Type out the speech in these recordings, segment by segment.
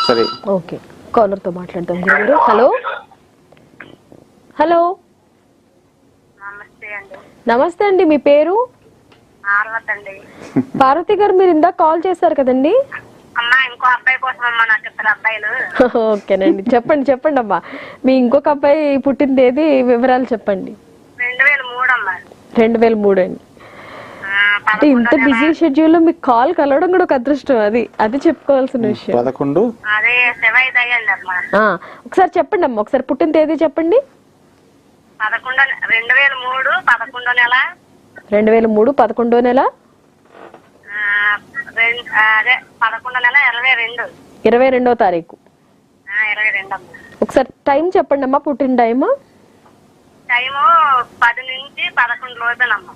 సరే okay, caller తో మాట్లాడదాం గురుగారు. హలో హలో, నమస్తే అండి. నమస్తే అండి, మీ పేరు? పార్వతండి. పార్వతి గారు, మీరు ఇందాక కాల్ చేశారు కదండి. అమ్మా ఇంకో అబ్బాయి కోసం అమ్మా, నాకు ఇద్దరు అబ్బాయిలు. ఓకేనండి, చెప్పండి అమ్మా. మీ ఇంకొక అబ్బాయి పుట్టిన తేదీ వివరాలు చెప్పండి. 2003 అమ్మా. 2003 అండి. అంటే ఇంత బిజీ షెడ్యూల్ లో మీకు కాల్ కలవడం కూడా ఒక అదృష్టం. అది చెప్పుకోవాల్సిన విషయం. 11 అదే శివైద్ అయ్యండి అమ్మా. ఒకసారి చెప్పండి అమ్మా, ఒకసారి పుట్టిన తేదీ చెప్పండి. 2003 11వ నెల. 2003 11వ నెల. అదే 11వ నెల 22. 22వ తారీఖు. 22 అమ్మా. ఒకసారి టైం చెప్పండి అమ్మా, పుట్టిన టైము. టైము 10 నుంచి 11 లోపేనమ్మా.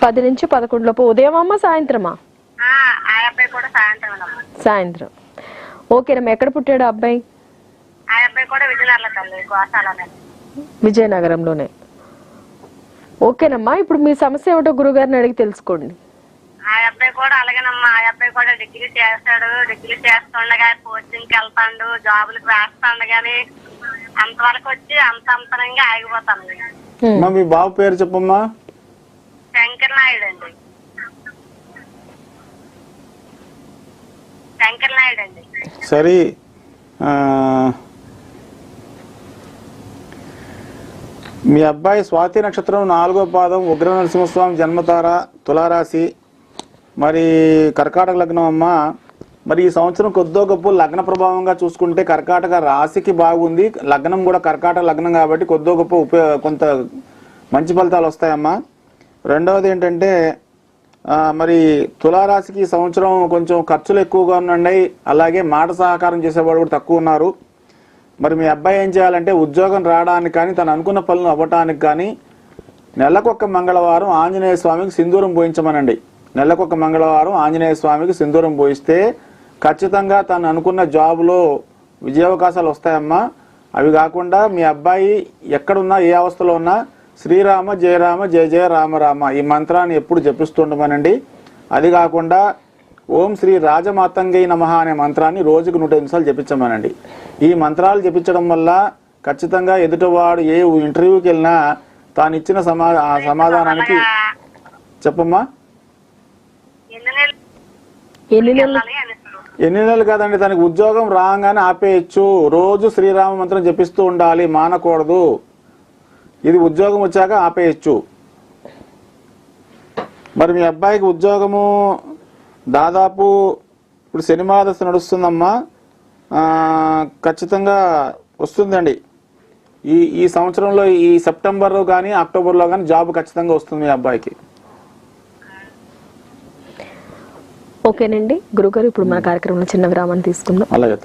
10 నుంచి 11 లోపు. ఉదయం అమ్మా, సాయంత్రమా? ఆ అబ్బాయి కూడా సాయంత్రం అమ్మా. సాయంత్రం. ఓకేనమ్మా, ఎక్కడ పుట్టాడు అబ్బాయి? ఆ అబ్బాయి కూడా విజయనగరం తల్లి, గోశాలనే. విజయనగరంలోనే. ఓకేనమ్మా, ఇప్పుడు మీ సమస్య ఏమిటో గురుగారిని అడిగి తెలుసుకోండి. ఆ అబ్బాయి కూడా అలాగేనమ్మా. ఆ అబ్బాయి కూడా డిగ్రీ చేస్తాడు. డిగ్రీ చేస్తుండగా కోచింగ్కి వెళ్తాడు, జాబులకు వేస్తాడు. కానీ అంతవరకు వచ్చి అంతరంగా ఆగిపోతాను. మీ బాబు పేరు చెప్పమ్మా. శంకర్ నాయుడు అండి. శంకర్ నాయుడు అండి. సరే, మీ అబ్బాయి స్వాతి నక్షత్రం 4వ పాదం, ఉగ్ర నరసింహస్వామి జన్మతార, తులారాశి, మరి కర్కాటక లగ్నం అమ్మా. మరి ఈ సంవత్సరం కొద్దో గొప్ప లగ్న ప్రభావంగా చూసుకుంటే కర్కాటక రాశికి బాగుంది, లగ్నం కూడా కర్కాటక లగ్నం కాబట్టి కొద్దో గొప్ప కొంత మంచి ఫలితాలు వస్తాయమ్మా. రెండవది ఏంటంటే మరి తులారాశికి ఈ సంవత్సరం కొంచెం ఖర్చులు ఎక్కువగా ఉన్నాయి, అలాగే మాట సహకారం చేసేవాడు కూడా తక్కువ ఉన్నారు. మరి మీ అబ్బాయి ఏం చేయాలంటే ఉద్యోగం రావడానికి కానీ తను అనుకున్న పనులు అవ్వటానికి కానీ నెలకొక మంగళవారం ఆంజనేయ స్వామికి సింధూరం పోయించమనండి. నెలకొక మంగళవారం ఆంజనేయ స్వామికి సింధూరం పోయిస్తే ఖచ్చితంగా తను అనుకున్న జాబులో విజయావకాశాలు వస్తాయమ్మా. అవి కాకుండా మీ అబ్బాయి ఎక్కడున్నా ఏ అవస్థలో ఉన్నా శ్రీరామ జయరామ జయ జయ రామ రామ ఈ మంత్రాన్ని ఎప్పుడు జపిస్తుండమనండి. అది కాకుండా ఓం శ్రీ రాజమాతంగై నమః అనే మంత్రాన్ని రోజుకు 108 సార్లు జపించమనండి. ఈ మంత్రాలు జపించడం వల్ల ఖచ్చితంగా ఎదుటివాడు ఏ ఇంటర్వ్యూకి వెళ్ళినా తాను ఇచ్చిన సమాధానానికి చెప్పమ్మా. ఎన్ని నెలలు కాదండి, తనకి ఉద్యోగం రాగానే ఆపేయచ్చు. రోజు శ్రీరామ మంత్రం జపిస్తూ ఉండాలి, మానకూడదు. ఇది ఉద్యోగం వచ్చాక ఆపేయచ్చు. మరి మీ అబ్బాయికి ఉద్యోగము దాదాపు ఇప్పుడు సినిమా దశ నడుస్తుందమ్మా, ఖచ్చితంగా వస్తుందండి. ఈ సంవత్సరంలో ఈ సెప్టెంబర్లో కానీ అక్టోబర్లో కానీ జాబ్ ఖచ్చితంగా వస్తుంది మీ అబ్బాయికి. ఓకేనండి గురుగారు, ఇప్పుడు మన కార్యక్రమంలో చిన్న విరామాన్ని తీసుకుందాం. అలాగే.